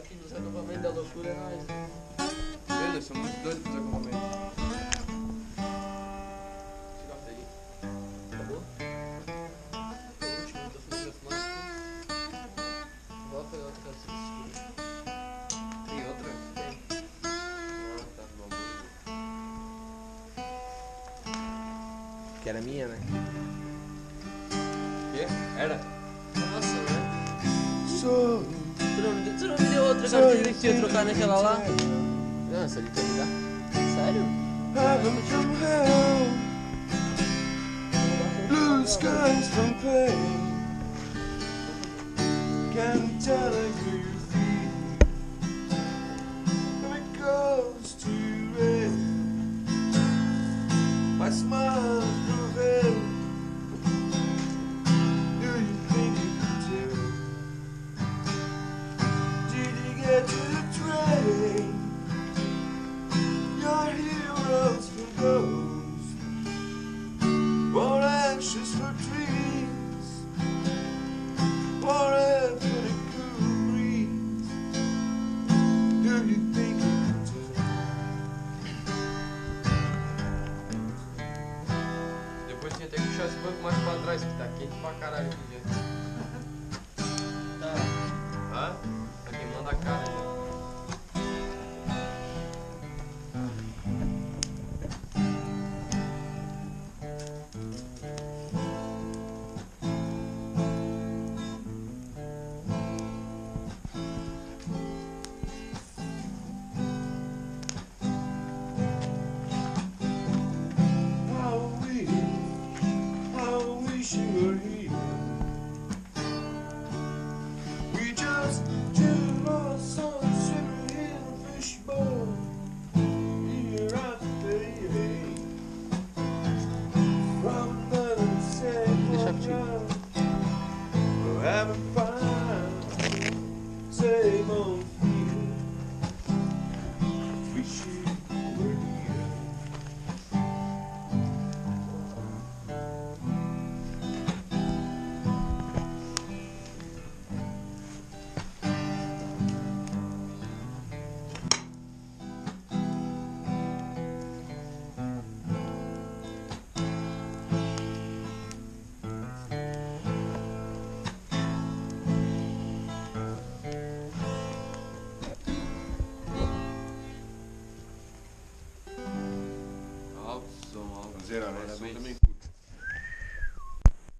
aqui nos acampamentos da loucura, nós. Nós somos muito doidos pros acampamentos. Chega aí. Acabou? Foi o último, tô fotografando aqui. Vou pegar outra canção. Tem outra? Tem. Ah, tá. Vamos. Que era minha, né? Quê? Era? Nossa, né? Sou. Tu não me deu outra carteira que tu ia trocar naquela lá? Não, essa ali tu ia me dar. Sério? Heaven from hell, blue skies from pain. Can't tell it who you feel when it goes to rain. My smile prevails. Do you think you can tell? Did you get to the train? Your heroes for ghosts, more anxious for dreams, more after the cool breeze. Do you think you can tell? Depois tinha até que puxar esse banco mais pra trás, que tá quente pra caralho aqui dentro. Tá. Hã? Tá queimando a cara já. How I wish you were here. We just drew our sun swimming in a fishbowl. Year after year. From another same old ground. We're having fun. Same old feeling. Wish you were here. Alto som, alto. Zero, né? Parabéns. Som também